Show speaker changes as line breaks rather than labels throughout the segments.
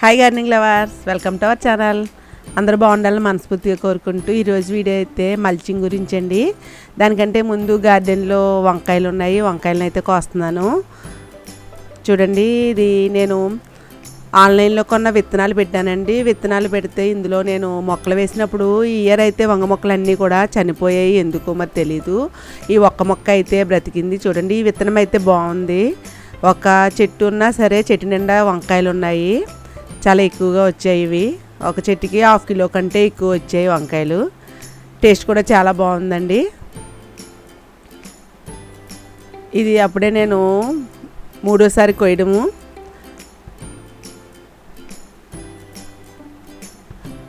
Hi gardening lovers, welcome to our channel. అందరూ బాగుండాలని మనస్ఫూర్తిగా కోరుకుంటూ ఈరోజు వీడియో అయితే మల్చింగ్ గురించి అండి. దానికంటే ముందు గార్డెన్లో వంకాయలు ఉన్నాయి, వంకాయలను అయితే కోస్తున్నాను. చూడండి, ఇది నేను ఆన్లైన్లో కొన్న విత్తనాలు పెట్టానండి. విత్తనాలు పెడితే ఇందులో నేను మొక్కలు వేసినప్పుడు ఈ ఇయర్ అయితే వంగ మొక్కలన్నీ కూడా చనిపోయాయి, ఎందుకో మరి తెలీదు. ఈ ఒక్క మొక్క అయితే బ్రతికింది. చూడండి, ఈ విత్తనం అయితే బాగుంది. ఒక చెట్టు ఉన్నా సరే చెట్టు నిండా వంకాయలు ఉన్నాయి, చాలా ఎక్కువగా వచ్చాయి. ఇవి ఒక చెట్టుకి 1/2 కిలో కంటే ఎక్కువ వచ్చాయి వంకాయలు. టేస్ట్ కూడా చాలా బాగుందండి. ఇది అప్పుడే నేను 3వసారి కోయడము.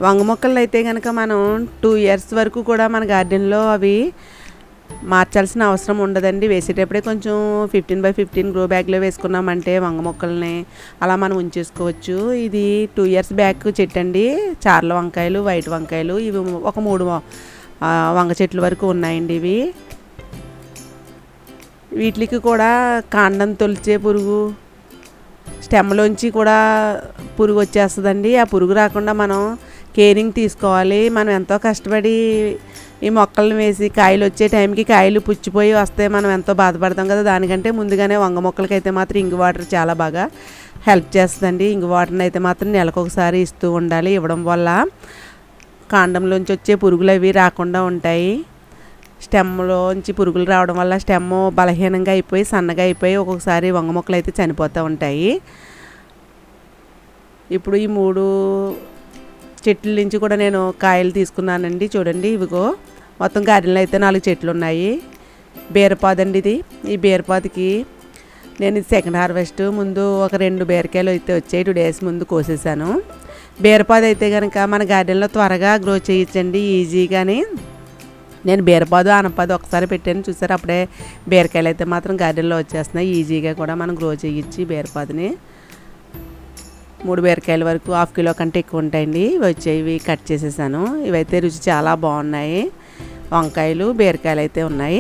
వంగ మొక్కలు అయితే కనుక మనం 2 ఇయర్స్ వరకు కూడా మన గార్డెన్లో అవి మార్చాల్సిన అవసరం ఉండదండి. వేసేటప్పుడే కొంచెం 15x15 గ్రో బ్యాగ్లో వేసుకున్నామంటే వంగ మొక్కల్ని అలా మనం ఉంచేసుకోవచ్చు. ఇది 2 ఇయర్స్ బ్యాక్ చెట్టు అండి. చార్ల వంకాయలు, వైట్ వంకాయలు, ఇవి ఒక 3 వంగ చెట్ల వరకు ఉన్నాయండి. ఇవి వీటికి కూడా కాండం తొలిచే పురుగు, స్టెమ్లోంచి కూడా పురుగు వచ్చేస్తుందండి. ఆ పురుగు రాకుండా మనం కేరింగ్ తీసుకోవాలి. మనం ఎంతో కష్టపడి ఈ మొక్కలను వేసి కాయలు వచ్చే టైంకి కాయలు పుచ్చిపోయి వస్తే మనం ఎంతో బాధపడతాం కదా. దానికంటే ముందుగానే వంగ మొక్కలకి అయితే మాత్రం ఇంగు వాటర్ చాలా బాగా హెల్ప్ చేస్తుందండి. ఇంగు వాటర్ని అయితే మాత్రం నెలకొకసారి ఇస్తూ ఉండాలి. ఇవ్వడం వల్ల కాండంలోంచి వచ్చే పురుగులు అవి రాకుండా ఉంటాయి. స్టెమ్లోంచి పురుగులు రావడం వల్ల స్టెమ్ బలహీనంగా అయిపోయి సన్నగా అయిపోయి ఒక్కొక్కసారి వంగ మొక్కలు అయితే చనిపోతూ ఉంటాయి. ఇప్పుడు ఈ 3 చెట్ల నుంచి కూడా నేను కాయలు తీసుకున్నానండి. చూడండి, ఇవిగో మొత్తం గార్డెన్లో అయితే 4 చెట్లు ఉన్నాయి. బీరపాదండి ఇది. ఈ బీరపాదికి నేను ఇది సెకండ్ హార్వెస్ట్. ముందు ఒక 2 బీరకాయలు అయితే వచ్చాయి, 2 డేస్ ముందు కోసేసాను. బీరపాదు అయితే కనుక మన గార్డెన్లో త్వరగా గ్రో చేయొచ్చండి, ఈజీగాని. నేను బీరపాదు ఆనపాదు ఒకసారి పెట్టాను, చూసారు. అప్పుడే బీరకాయలు అయితే మాత్రం గార్డెన్లో వచ్చేస్తున్నాయి. ఈజీగా కూడా మనం గ్రో చేయొచ్చు ఈ బీరపాదుని. 3 బీరకాయల వరకు 1/2 కిలో కంటే ఎక్కువ ఉంటాయండి. ఇవి కట్ చేసేసాను. ఇవైతే రుచి చాలా బాగున్నాయి. వంకాయలు, బీరకాయలు అయితే ఉన్నాయి.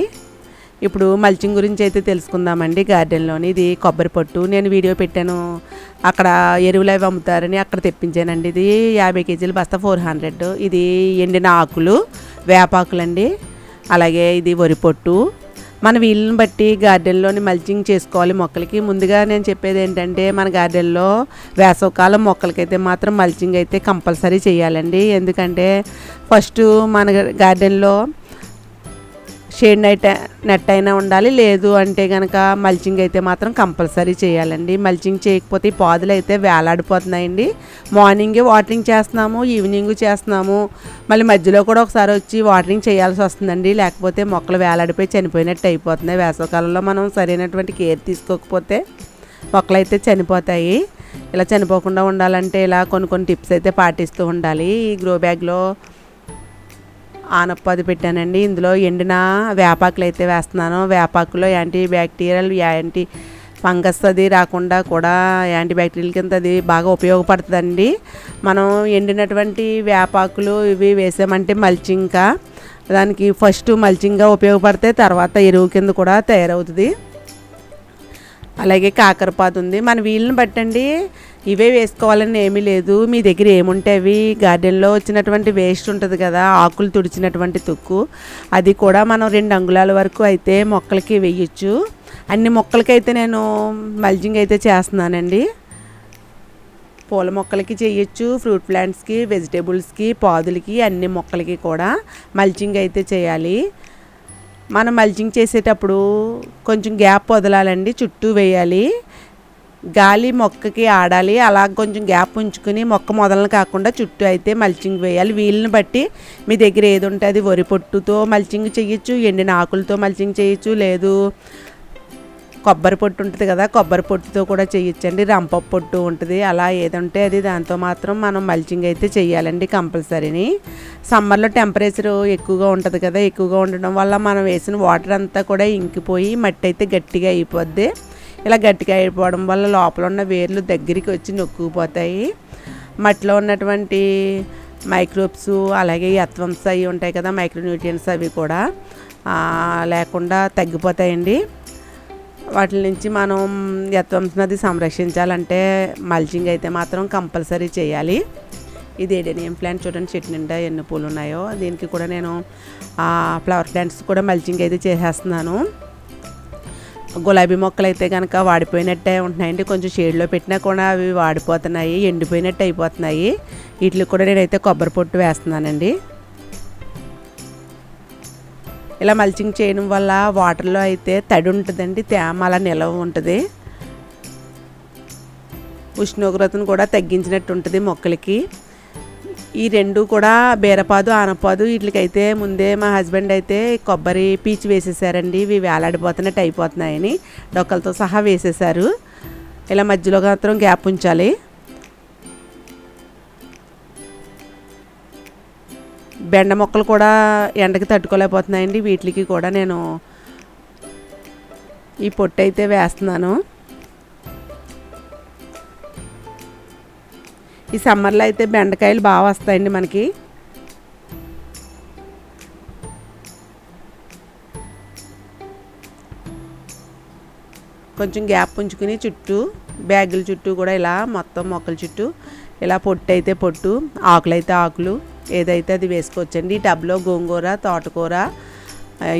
ఇప్పుడు మల్చింగ్ గురించి అయితే తెలుసుకుందామండి. గార్డెన్లోని ఇది కొబ్బరి పొట్టు నేను వీడియో పెట్టాను, అక్కడ ఎరువులు అవి అమ్ముతారని అక్కడ తెప్పించానండి. ఇది 50 కేజీల బస్తా 400. ఇది ఎండిన ఆకులు, వేపాకులండి. అలాగే ఇది వరి పొట్టు. మన వీళ్ళని బట్టి గార్డెన్లోని మల్చింగ్ చేసుకోవాలి మొక్కలకి. ముందుగా నేను చెప్పేది ఏంటంటే, మన గార్డెన్లో వేసవకాలం మొక్కలకైతే మాత్రం మల్చింగ్ అయితే కంపల్సరీ చేయాలండి. ఎందుకంటే ఫస్ట్ మన గార్డెన్లో షేడ్ నెట్ అయినా ఉండాలి, లేదు అంటే కనుక మల్చింగ్ అయితే మాత్రం కంపల్సరీ చేయాలండి. మల్చింగ్ చేయకపోతే ఈ పాదులు అయితే వేలాడిపోతున్నాయండి. మార్నింగే వాటరింగ్ చేస్తున్నాము, ఈవినింగ్ చేస్తున్నాము, మళ్ళీ మధ్యలో కూడా ఒకసారి వచ్చి వాటరింగ్ చేయాల్సి వస్తుందండి. లేకపోతే మొక్కలు వేలాడిపోయి చనిపోయినట్టు అయిపోతున్నాయి. వేసవకాలంలో మనం సరైనటువంటి కేర్ తీసుకోకపోతే మొక్కలు అయితే చనిపోతాయి. ఇలా చనిపోకుండా ఉండాలంటే ఇలా కొన్ని టిప్స్ అయితే పాటిస్తూ ఉండాలి. ఈ గ్రో బ్యాగ్లో ఆనపది పెట్టానండి. ఇందులో ఎండిన వేపాకులు అయితే వేస్తున్నాను. వేపాకులో యాంటీ బ్యాక్టీరియల్, యాంటీ ఫంగస్ అది రాకుండా కూడా యాంటీ బ్యాక్టీరియల్ కింద అది బాగా ఉపయోగపడుతుందండి. మనం ఎండినటువంటి వేపాకులు ఇవి వేసామంటే మల్చింగ్గా దానికి ఫస్ట్ మల్చింగ్గా ఉపయోగపడితే తర్వాత ఎరువు కింద కూడా తయారవుతుంది. అలాగే కాకరపాదు ఉంది. మన వీళ్ళని బట్టండి ఇవే వేసుకోవాలని ఏమీ లేదు. మీ దగ్గర ఏముంటే అవి, గార్డెన్లో వచ్చినటువంటి వేస్ట్ ఉంటుంది కదా, ఆకులు తుడిచినటువంటి తుక్కు, అది కూడా మనం 2 అంగుళాల వరకు అయితే మొక్కలకి వేయచ్చు. అన్ని మొక్కలకైతే నేను మల్చింగ్ అయితే చేస్తున్నానండి. పూల మొక్కలకి చేయొచ్చు, ఫ్రూట్ ప్లాంట్స్కి, వెజిటేబుల్స్కి, పాదులకి, అన్ని మొక్కలకి కూడా మల్చింగ్ అయితే చేయాలి. మనం మల్చింగ్ చేసేటప్పుడు కొంచెం గ్యాప్ వదలాలండి, చుట్టూ వేయాలి. గాలి మొక్కకి ఆడాలి. అలా కొంచెం గ్యాప్ ఉంచుకుని మొక్క మొదలను కాకుండా చుట్టూ అయితే మల్చింగ్ వేయాలి. వీళ్ళని బట్టి మీ దగ్గర ఏది ఉంటే అది వరి పొట్టుతో మల్చింగ్ చేయొచ్చు, ఎండిన ఆకులతో మల్చింగ్ చేయొచ్చు, లేదు కొబ్బరి పొట్టు ఉంటుంది కదా, కొబ్బరి పొట్టుతో కూడా చేయొచ్చండి. రంప పొట్టు ఉంటుంది. అలా ఏదంటే అది దాంతో మాత్రం మనం మల్చింగ్ అయితే చేయాలండి కంపల్సరీని. సమ్మర్లో టెంపరేచర్ ఎక్కువగా ఉంటుంది కదా, ఎక్కువగా ఉండడం వల్ల మనం వేసిన వాటర్ అంతా కూడా ఇంకిపోయి మట్టి అయితే గట్టిగా అయిపోద్ది. ఇలా గట్టిగా అయిపోవడం వల్ల లోపల ఉన్న వేర్లు దగ్గరికి వచ్చి నొక్కుపోతాయి. మట్టిలో ఉన్నటువంటి మైక్రోబ్స్, అలాగే ఎత్వంస్ అవి ఉంటాయి కదా, మైక్రోన్యూట్రియన్స్, అవి కూడా లేకుండా తగ్గిపోతాయండి. వాటి నుంచి మనం యత్వంశనది సంరక్షించాలంటే మల్చింగ్ అయితే మాత్రం కంపల్సరీ చేయాలి. ఇది ఏడేనియం ప్లాంట్ చూడండి, చెట్టు నిండా ఎన్ని పూలు ఉన్నాయో. దీనికి కూడా నేను ఫ్లవర్ ప్లాంట్స్ కూడా మల్చింగ్ అయితే చేసేస్తున్నాను. గులాబీ మొక్కలు అయితే కనుక వాడిపోయినట్టే ఉంటున్నాయండి, కొంచెం షేడ్లో పెట్టినా కూడా అవి వాడిపోతున్నాయి, ఎండిపోయినట్టు అయిపోతున్నాయి. వీటికి కూడా నేనైతే కొబ్బరి పొట్టు వేస్తున్నానండి. ఇలా మల్చింగ్ చేయడం వల్ల వాటర్లో అయితే తడి ఉంటుందండి, తేమ అలా నిలవ ఉంటుంది, ఉష్ణోగ్రతను కూడా తగ్గించినట్టు ఉంటుంది మొక్కలకి. ఈ రెండు కూడా బీరపాదు ఆనపాదు వీటికైతే ముందే మా హస్బెండ్ అయితే కొబ్బరి పీచు వేసేసారండి. ఇవి వేలాడిపోతున్నట్టు అయిపోతున్నాయని డొక్కలతో సహా వేసేసారు. ఇలా మధ్యలో మాత్రం గ్యాప్ ఉంచాలి. బెండ మొక్కలు కూడా ఎండకి తట్టుకోలేకపోతున్నాయండి, వీటికి కూడా నేను ఈ పొట్టు అయితే వేస్తున్నాను. ఈ సమ్మర్లో అయితే బెండకాయలు బాగా వస్తాయండి మనకి. కొంచెం గ్యాప్ ఉంచుకుని చుట్టూ బ్యాగుల చుట్టూ కూడా ఇలా మొత్తం మొక్కల చుట్టూ ఇలా పొట్టు అయితే పొట్టు, ఆకులు అయితే ఆకులు, ఏదైతే అది వేసుకోవచ్చండి. ఈ టబ్లో గోంగూర, తోటకూర,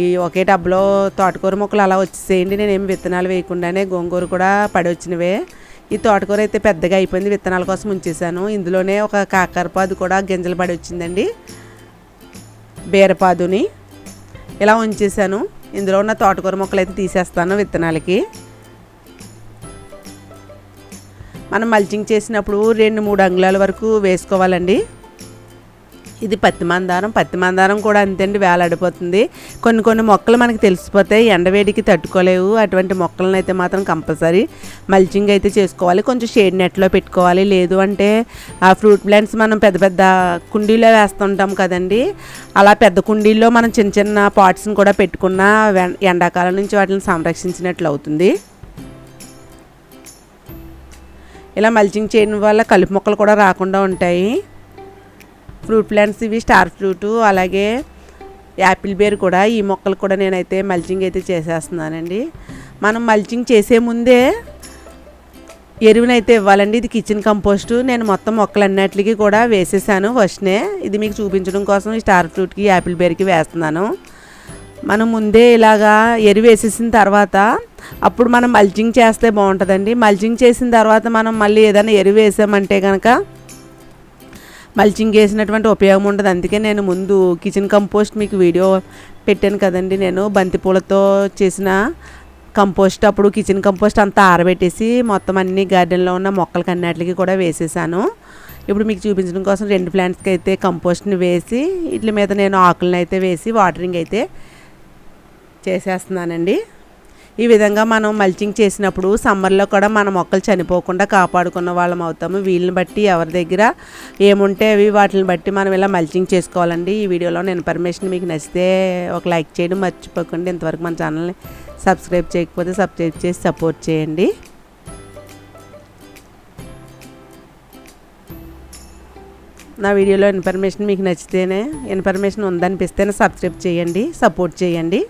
ఈ ఒకే టబ్లో తోటకూర మొక్కలు అలా వచ్చేసేయండి. నేనేమి విత్తనాలు వేయకుండానే గోంగూర కూడా పడి వచ్చినవే. ఈ తోటకూర అయితే పెద్దగా అయిపోయింది, విత్తనాల కోసం ఉంచేసాను. ఇందులోనే ఒక కాకరపాదు కూడా గింజలు పడి వచ్చిందండి, బీరపాదుని ఇలా ఉంచేసాను. ఇందులో ఉన్న తోటకూర మొక్కలు అయితే తీసేస్తాను విత్తనాలకి. మనం మల్చింగ్ చేసినప్పుడు 2-3 అంగుళాల వరకు వేసుకోవాలండి. ఇది పత్తి మందారం కూడా అంతేండి, వేలాడిపోతుంది. కొన్ని మొక్కలు మనకి తెలిసిపోతాయి, ఎండవేడికి తట్టుకోలేవు. అటువంటి మొక్కలను అయితే మాత్రం కంపల్సరీ మల్చింగ్ అయితే చేసుకోవాలి. కొంచెం షేడ్ నెట్లో పెట్టుకోవాలి. లేదు అంటే ఆ ఫ్రూట్ ప్లాంట్స్ మనం పెద్ద పెద్ద కుండీలో వేస్తుంటాం కదండి, అలా పెద్ద కుండీల్లో మనం చిన్న చిన్న పాట్స్ని కూడా పెట్టుకున్న ఎండాకాలం నుంచి వాటిని సంరక్షించినట్లు అవుతుంది. ఇలా మల్చింగ్ చేయడం వల్ల కలుపు మొక్కలు కూడా రాకుండా ఉంటాయి. ఫ్రూట్ ప్లాంట్స్ ఇవి స్టార్ ఫ్రూటు, అలాగే యాపిల్ బేర్ కూడా, ఈ మొక్కలు కూడా నేనైతే మల్చింగ్ అయితే చేసేస్తున్నానండి. మనం మల్చింగ్ చేసే ముందే ఎరువునైతే ఇవ్వాలండి. ఇది కిచెన్ కంపోస్టు. నేను మొత్తం మొక్కలన్నిటికీ కూడా వేసేసాను ఫస్ట్నే. ఇది మీకు చూపించడం కోసం ఈ స్టార్ ఫ్రూట్కి, యాపిల్ బేర్కి వేస్తున్నాను. మనం ముందే ఇలాగా ఎరువు వేసేసిన తర్వాత అప్పుడు మనం మల్చింగ్ చేస్తే బాగుంటుందండి. మల్చింగ్ చేసిన తర్వాత మనం మళ్ళీ ఏదైనా ఎరువు వేసామంటే కనుక మల్చింగ్ వేసినటువంటి ఉపయోగం ఉండదు. అందుకే నేను ముందు కిచెన్ కంపోస్ట్ మీకు వీడియో పెట్టాను కదండి, నేను బంతిపూలతో చేసిన కంపోస్ట్. అప్పుడు కిచెన్ కంపోస్ట్ అంతా ఆరబెట్టేసి మొత్తం అన్ని గార్డెన్లో ఉన్న మొక్కలకి అన్నిటికీ కూడా వేసేసాను. ఇప్పుడు మీకు చూపించడం కోసం 2 ప్లాంట్స్కి అయితే కంపోస్ట్ని వేసి వీటి మీద నేను ఆకులను అయితే వేసి వాటరింగ్ అయితే చేసేస్తున్నానండి. ఈ విధంగా మనం మల్చింగ్ చేసినప్పుడు సమ్మర్లో కూడా మన మొక్కలు చనిపోకుండా కాపాడుకున్న వాళ్ళం అవుతాము. వీళ్ళని బట్టి ఎవరి దగ్గర ఏముంటే అవి వాటిని బట్టి మనం ఇలా మల్చింగ్ చేసుకోవాలండి. ఈ వీడియోలో నేను ఇన్ఫర్మేషన్ మీకు నచ్చితే ఒక లైక్ చేయడం మర్చిపోకండి. ఇంతవరకు మన ఛానల్ని సబ్స్క్రైబ్ చేయకపోతే సబ్స్క్రైబ్ చేసి సపోర్ట్ చేయండి. నా వీడియోలో ఇన్ఫర్మేషన్ మీకు నచ్చితేనే, ఇన్ఫర్మేషన్ ఉందనిపిస్తేనే సబ్స్క్రైబ్ చేయండి, సపోర్ట్ చేయండి.